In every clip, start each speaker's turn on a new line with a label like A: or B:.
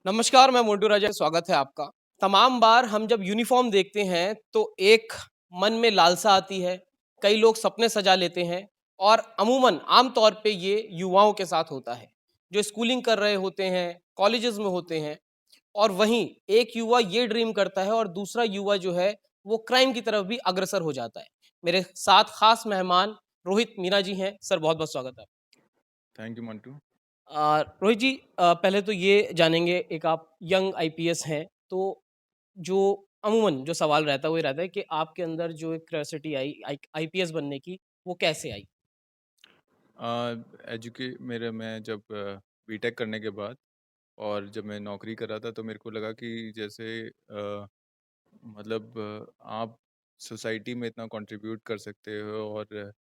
A: नमस्कार, मैं मोंटू राजा, स्वागत है आपका। तमाम बार हम जब यूनिफ़ॉर्म देखते हैं, तो एक मन में लालसा आती है, कई लोग सपने सजा लेते हैं और अमूमन आम तौर पे ये युवाओं के साथ होता है, जो स्कूलिंग कर रहे होते हैं, कॉलेजेस में होते हैं और वहीं एक युवा ये ड्रीम करता है और दूसरा युवा जो है, वो क्राइम की तरफ भी अग्रसर हो जाता है। मेरे साथ खास मेहमान रोहित मीना जी हैं। सर बहुत-बहुत स्वागत है।
B: Thank you Mantu.
A: रोहित जी, पहले तो ये जानेंगे, एक आप यंग आईपीएस हैं, तो जो अमूमन जो सवाल रहता है वो ये रहता है कि आपके अंदर जो एक क्यूरियोसिटी आई आईपीएस बनने की, वो कैसे आई?
B: एजुके मेरे मैं जब बीटेक करने के बाद और जब मैं नौकरी कर रहा था तो मेरे को लगा कि जैसे मतलब आप सोसाइटी में इतना कंट्रीब्यूट कर सकते हो और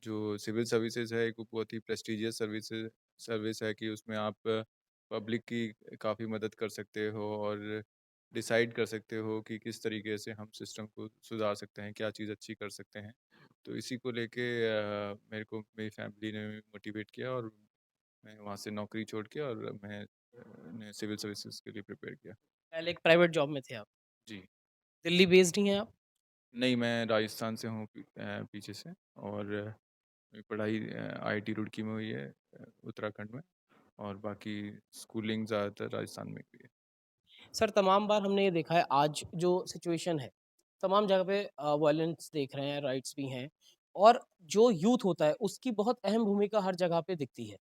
B: जो सिविल सर्विसेज है एक बहुत ही प्रेस्टिजियस सर्विस है कि उसमें आप पब्लिक की काफ़ी मदद कर सकते हो और डिसाइड कर सकते हो कि किस तरीके से हम सिस्टम को सुधार सकते हैं, क्या चीज़ अच्छी कर सकते हैं। तो इसी को लेके मेरे को मेरी फैमिली ने मोटिवेट किया और मैं वहाँ से नौकरी छोड़ के और ने सिविल सर्विसेज के लिए प्रिपेयर किया।
A: पहले एक प्राइवेट जॉब में थे आप,
B: जी।
A: दिल्ली बेस्ड ही हैं आप?
B: नहीं, मैं राजस्थान से हूँ पीछे से और मेरी पढ़ाई आईआईटी रुड़की में हुई है, उत्तराखंड में। और बाकी स्कूलिंग ज़्यादातर राजस्थान में हुई है।
A: सर तमाम बार हमने ये देखा है, आज जो सिचुएशन है, तमाम जगह पे वायलेंस देख रहे हैं, राइट्स भी हैं और जो यूथ होता है, उसकी बहुत अहम भूमिका हर जगह पे दिखती है।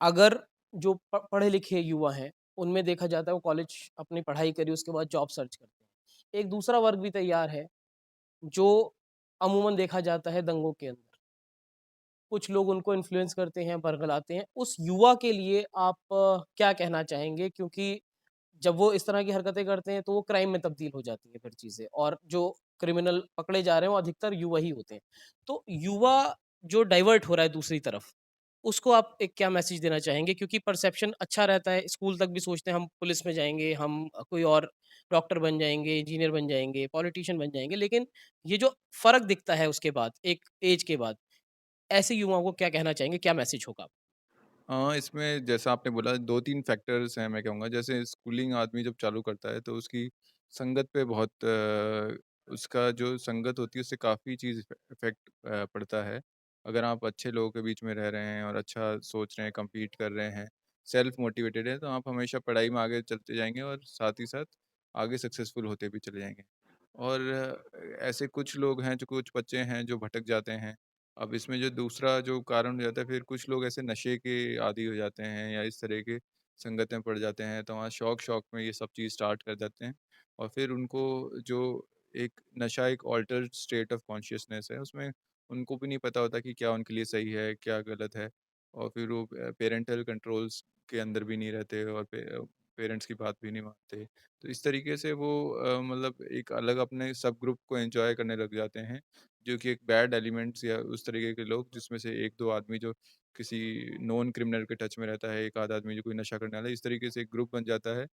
A: अगर जो पढ़े लिखे युवा हैं, उनमें देखा जाता है वो कॉलेज अपनी पढ़ाई करी, उसके बाद जॉब सर्च करते हैं। एक दूसरा वर्ग भी तैयार है, जो अमूमन देखा जाता है दंगों के अंदर। कुछ लोग उनको इन्फ्लुएंस करते हैं, बरगलाते हैं। उस युवा के लिए आप क्या कहना चाहेंगे? क्योंकि जब वो इस तरह की हरकतें करते हैं, तो वो क्राइम में तब्दील हो जाती है फिर चीज़ें और जो क्रिमिनल पकड़े जा रहे हैं, वो अधिकतर युवा ही होते हैं। तो युवा जो डाइवर्ट हो रहा है दूसरी तरफ, उसको आप एक क्या मैसेज देना चाहेंगे? क्योंकि परसेप्शन अच्छा रहता है, स्कूल तक भी सोचते हैं हम पुलिस में जाएँगे, हम कोई और डॉक्टर बन जाएँगे, इंजीनियर बन जाएँगे, पॉलिटिशियन बन जाएँगे, लेकिन ये जो फ़र्क दिखता है उसके बाद, एक ऐज के बाद, ऐसे युवाओं को क्या कहना चाहेंगे? क्या मैसेज होगा?
B: इसमें जैसा आपने बोला 2-3 फैक्टर्स हैं मैं कहूँगा। जैसे स्कूलिंग आदमी जब चालू करता है तो उसकी संगत पे बहुत उसका जो संगत होती है उससे काफ़ी चीज़ इफ़ेक्ट पड़ता है। अगर आप अच्छे लोगों के बीच में रह रहे हैं और अच्छा सोच रहे हैं, कम्पीट कर रहे हैं, सेल्फ मोटिवेटेड हैं तो आप हमेशा पढ़ाई में आगे चलते जाएँगे और साथ ही साथ आगे सक्सेसफुल होते भी चले जाएँगे। और ऐसे कुछ लोग हैं जो कुछ बच्चे हैं जो भटक जाते हैं। अब इसमें जो दूसरा जो कारण हो जाता है फिर कुछ लोग ऐसे नशे के आदी हो जाते हैं या इस तरह के संगत में पड़ जाते हैं तो वहाँ शौक में ये सब चीज़ स्टार्ट कर देते हैं और फिर उनको जो एक नशा एक ऑल्टर्ड स्टेट ऑफ कॉन्शियसनेस है उसमें उनको भी नहीं पता होता कि क्या उनके लिए सही है क्या गलत है और फिर वो पेरेंटल कंट्रोल्स के अंदर भी नहीं रहते और पेरेंट्स की बात भी नहीं मानते तो इस तरीके से वो मतलब एक अलग अपने सब ग्रुप को एंजॉय करने लग जाते हैं जो कि एक बैड एलिमेंट्स या उस तरीके के लोग जिसमें से 1-2 आदमी जो किसी नॉन क्रिमिनल के टच में रहता है, एक आध आदमी जो कोई नशा करने वाला है, इस तरीके से एक ग्रुप बन जाता है,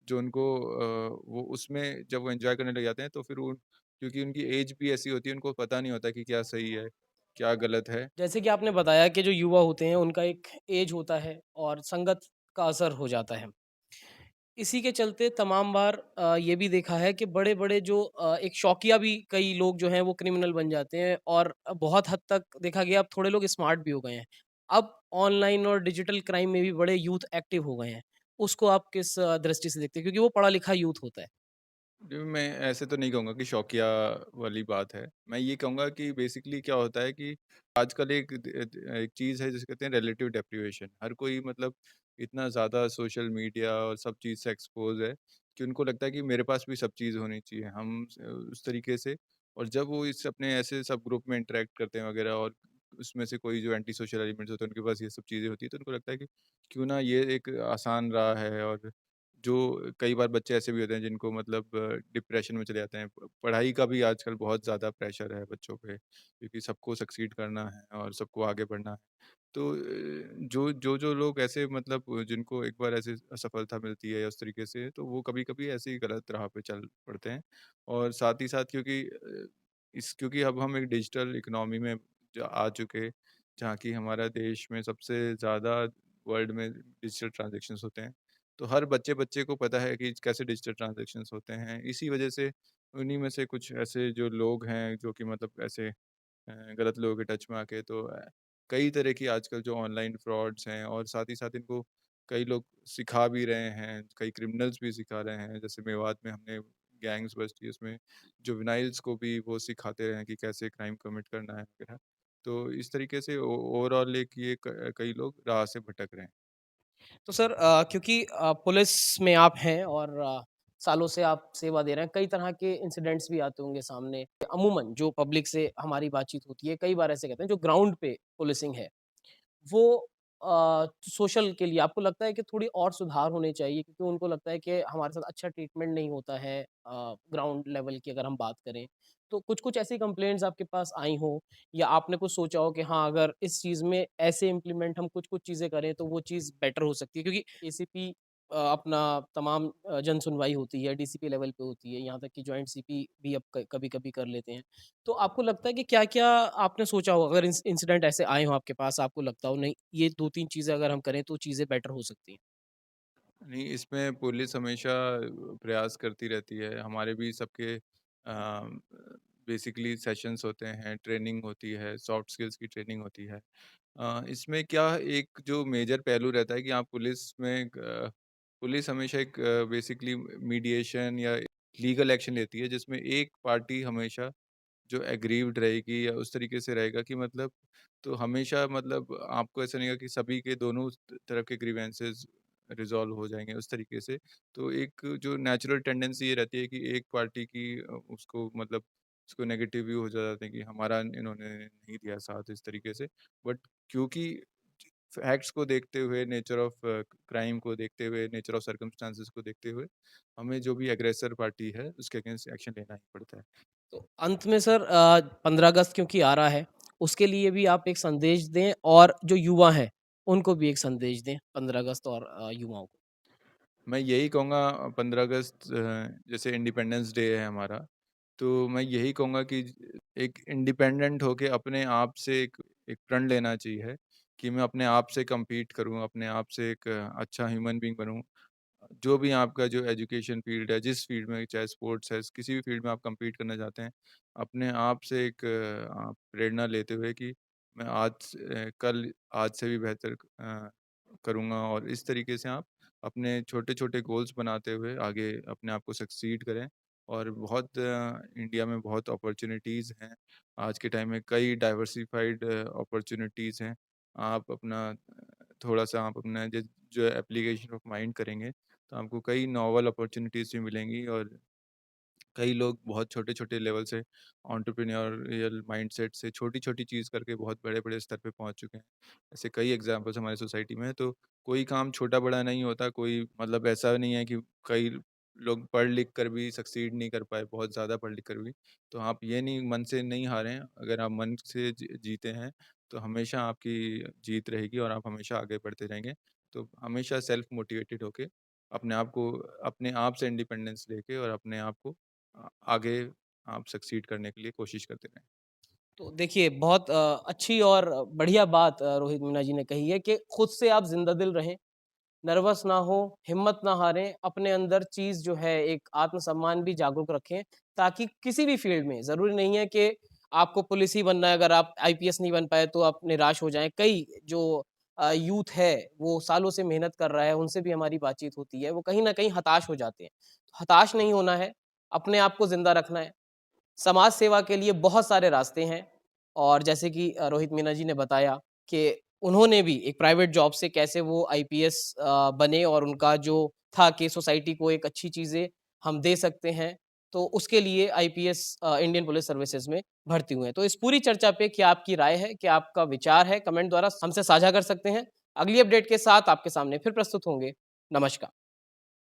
B: जो उनको वो उसमें जब वो एन्जॉय करने लग जाते हैं तो फिर वो क्योंकि उनकी एज भी ऐसी होती है, उनको पता नहीं होता कि क्या सही है, क्या गलत है।
A: जैसे कि आपने बताया कि जो युवा होते हैं, उनका एक ऐज होता है और संगत का असर हो जाता है। इसी के चलते तमाम बार ये भी देखा है कि बड़े-बड़े जो एक शौकिया भी कई लोग जो हैं वो क्रिमिनल बन जाते हैं और बहुत हद तक देखा गया अब थोड़े लोग स्मार्ट भी हो गए हैं। अब ऑनलाइन और डिजिटल क्राइम में भी बड़े यूथ एक्टिव हो गए हैं। उसको आप किस दृष्टि से देखते हैं? क्योंकि वो पढ़ा-लिखा यूथ होता है।
B: जी, मैं ऐसे तो नहीं कहूँगा कि शौकिया वाली बात है। मैं ये कहूँगा कि बेसिकली क्या होता है कि आजकल एक चीज़ है जिसे कहते हैं रिलेटिव डेप्रिवेशन। हर कोई मतलब इतना ज़्यादा सोशल मीडिया और सब चीज़ से एक्सपोज़ है कि उनको लगता है कि मेरे पास भी सब चीज़ होनी चाहिए। हम उस तरीके से और जब वो इस अपने ऐसे सब ग्रुप में इंटरैक्ट करते हैं वगैरह और उसमें से कोई जो एंटी सोशल एलिमेंट्स होते हैं उनके पास ये सब चीज़ें होती हैं तो उनको लगता है कि क्यों ना ये एक आसान राह है और जो कई बार बच्चे ऐसे भी होते हैं जिनको मतलब डिप्रेशन में चले जाते हैं। पढ़ाई का भी आजकल बहुत ज़्यादा प्रेशर है बच्चों पे क्योंकि सबको सक्सीड करना है और सबको आगे बढ़ना है। तो जो लोग ऐसे मतलब जिनको एक बार ऐसे असफलता मिलती है या उस तरीके से तो वो कभी-कभी ऐसे ही गलत राह पे चल पड़ते हैं। और साथ ही साथ क्योंकि अब हम एक डिजिटल इकोनॉमी में आ चुके जहाँ की हमारा देश में सबसे ज़्यादा वर्ल्ड में डिजिटल ट्रांज़ैक्शंस होते हैं। तो हर बच्चे-बच्चे को पता है कि कैसे डिजिटल ट्रांज़ैक्शंस होते हैं। इसी वजह से उन्हीं में से कुछ ऐसे जो लोग हैं जो कि मतलब ऐसे गलत लोगों के टच में आके तो कई तरह की आजकल जो ऑनलाइन फ्रॉड्स हैं और साथ ही साथ इनको कई लोग सिखा भी रहे हैं, कई क्रिमिनल्स भी सिखा रहे हैं। जैसे मेवात में हमने गैंग्स बस्टी उसमें जुवेनाइल्स को भी वो सिखाते हैं कि कैसे क्राइम कमिट करना है वगैरह। तो इस तरीके से ओ ओवरऑल एक ये क कई लोग राह से भटक रहे हैं।
A: तो सर क्योंकि पुलिस में आप हैं और सालों से आप सेवा दे रहे हैं, कई तरह के इंसिडेंट्स भी आते होंगे सामने। अमूमन जो पब्लिक से हमारी बातचीत होती है, कई बार ऐसे कहते हैं जो ग्राउंड पे पुलिसिंग है, वो सोशल के लिए आपको लगता है कि थोड़ी और सुधार होने चाहिए क्योंकि उनको लगता है कि हमारे साथ अच्छा ट्रीटमेंट नहीं होता है ग्राउंड लेवल की अगर हम बात करें। तो कुछ-कुछ ऐसी कंप्लेंट्स आपके पास आई हों या आपने कुछ सोचा हो कि हाँ, अगर इस चीज़ में ऐसे इम्प्लीमेंट हम कुछ-कुछ चीज़ें करें तो वो चीज़ बेटर हो सकती है क्योंकि एसीपी अपना तमाम जन सुनवाई होती है, डीसीपी लेवल पे होती है, यहाँ तक कि जॉइंट सीपी भी अब क कभी-कभी कर लेते हैं। तो आपको लगता है कि क्या-क्या आपने सोचा हो अगर इंसिडेंट ऐसे आए हों आपके पास, आपको लगता हो नहीं ये 2-3 चीज़ें अगर हम करें तो चीज़ें बेटर हो सकती हैं?
B: नहीं, इसमें पुलिस हमेशा प्रयास करती रहती है। हमारे भी सबके बेसिकली सेशंस होते हैं, ट्रेनिंग होती है, सॉफ्ट स्किल्स की ट्रेनिंग होती है। इसमें क्या एक जो मेजर पहलू रहता है कि आप पुलिस हमेशा एक बेसिकली मीडिएशन या लीगल एक्शन लेती है, जिसमें एक पार्टी हमेशा जो एग्रीव्ड रहेगी या उस तरीके से रहेगा कि मतलब तो हमेशा मतलब आपको ऐसा नहीं होगा कि सभी के दोनों तरफ के ग्रीवेंसेस रिजॉल्व हो जाएँगे उस तरीके से। तो एक जो नेचुरल टेंडेंसी ये रहती है कि एक पार्टी की उसको मतलब उसको नेगेटिव व्यू हो जाते हैं कि हमारा इन्होंने नहीं दिया साथ इस तरीके से। बट क्योंकि फैक्ट्स को देखते हुए, नेचर ऑफ क्राइम को देखते हुए, नेचर ऑफ सर्कमस्टेंसेस को देखते हुए, हमें जो भी एग्रेसर पार्टी है उसके अगेंस्ट एक्शन लेना ही पड़ता है।
A: तो अंत में सर 15 अगस्त क्योंकि आ रहा है, उसके लिए भी आप एक संदेश दें और जो युवा हैं, उनको भी एक संदेश दें 15 अगस्त और युवाओं को।
B: मैं यही कहूँगा 15 अगस्त जैसे इंडिपेंडेंस डे है हमारा, तो मैं यही कहूँगा कि एक इंडिपेंडेंट होके अपने आप से एक एक प्रण लेना चाहिए कि मैं अपने आप से कम्पीट करूँ, अपने आप से एक अच्छा ह्यूमन बीइंग बनूँ। जो भी आपका जो एजुकेशन फ़ील्ड है, जिस फ़ील्ड में चाहे स्पोर्ट्स है, किसी भी फ़ील्ड में आप कम्पीट करना चाहते हैं, अपने आप से एक प्रेरणा लेते हुए कि मैं कल आज से भी बेहतर करूँगा और इस तरीके से आप अपने छोटे-छोटे गोल्स बनाते हुए आगे अपने आप को सक्सीड करें और बहुत इंडिया में बहुत अपॉर्च्युनिटीज़ हैं। आज के टाइम में कई डाइवर्सिफ़ाइड अपॉर्च्युनिटीज़ हैं। आप अपना थोड़ा-सा आप अपना जो एप्लीकेशन ऑफ माइंड करेंगे, तो आपको कई नॉवल अपॉर्च्युनिटीज़ भी मिलेंगी और कई लोग बहुत छोटे-छोटे लेवल से एंटरप्रेन्योरियल माइंडसेट से छोटी-छोटी चीज़ करके बहुत बड़े-बड़े स्तर पे पहुँच चुके हैं। ऐसे कई एग्ज़ाम्पल्स हमारी सोसाइटी में हैं, तो कोई काम छोटा-बड़ा नहीं होता, कोई मतलब ऐसा नहीं है कि कई लोग पढ़ लिख कर भी सक्सीड नहीं कर पाए, बहुत ज़्यादा पढ़ लिख कर भी। तो आप ये नहीं मन से नहीं हारे हैं, अगर आप मन से जीते हैं, तो हमेशा आपकी जीत रहेगी और आप हमेशा आगे बढ़ते रहेंगे। तो हमेशा सेल्फ मोटिवेटेड होके अपने आप को अपने आप से इंडिपेंडेंस लेके और अपने आप को आगे आप सक्सीड करने के लिए कोशिश करते रहें।
A: तो देखिए बहुत अच्छी और बढ़िया बात रोहित मीना जी ने कही है कि खुद से आप ज़िंदा-दिल रहें, नर्वस ना हो, हिम्मत ना हारें, अपने अंदर चीज़ जो है एक आत्मसम्मान भी जागरूक रखें, ताकि किसी भी फ़ील्ड में ज़रूरी नहीं है कि आपको पुलिस ही बनना है, अगर आप आईपीएस नहीं बन पाए तो आप निराश हो जाएँ। कई जो यूथ है, वो सालों से मेहनत कर रहा है, उनसे भी हमारी बातचीत होती है, वो कहीं न कहीं हताश हो जाते हैं। हताश नहीं होना है, अपने आप को ज़िंदा रखना है। समाज सेवा के लिए बहुत सारे रास्ते हैं और जैसे कि रोहित मीना जी ने बताया कि उन्होंने भी एक प्राइवेट जॉब से कैसे वो आईपीएस बने और उनका जो था कि सोसाइटी को एक अच्छी चीज़ें हम दे सकते हैं, तो उसके लिए आईपीएस इंडियन पुलिस सर्विसेज़ में भर्ती हुए हैं। तो इस पूरी चर्चा पे क्या आपकी राय है, क्या आपका विचार है? कमेंट द्वारा हमसे साझा कर सकते हैं। अगली अपडेट के साथ आपके सामने फिर प्रस्तुत होंगे। नमस्कार।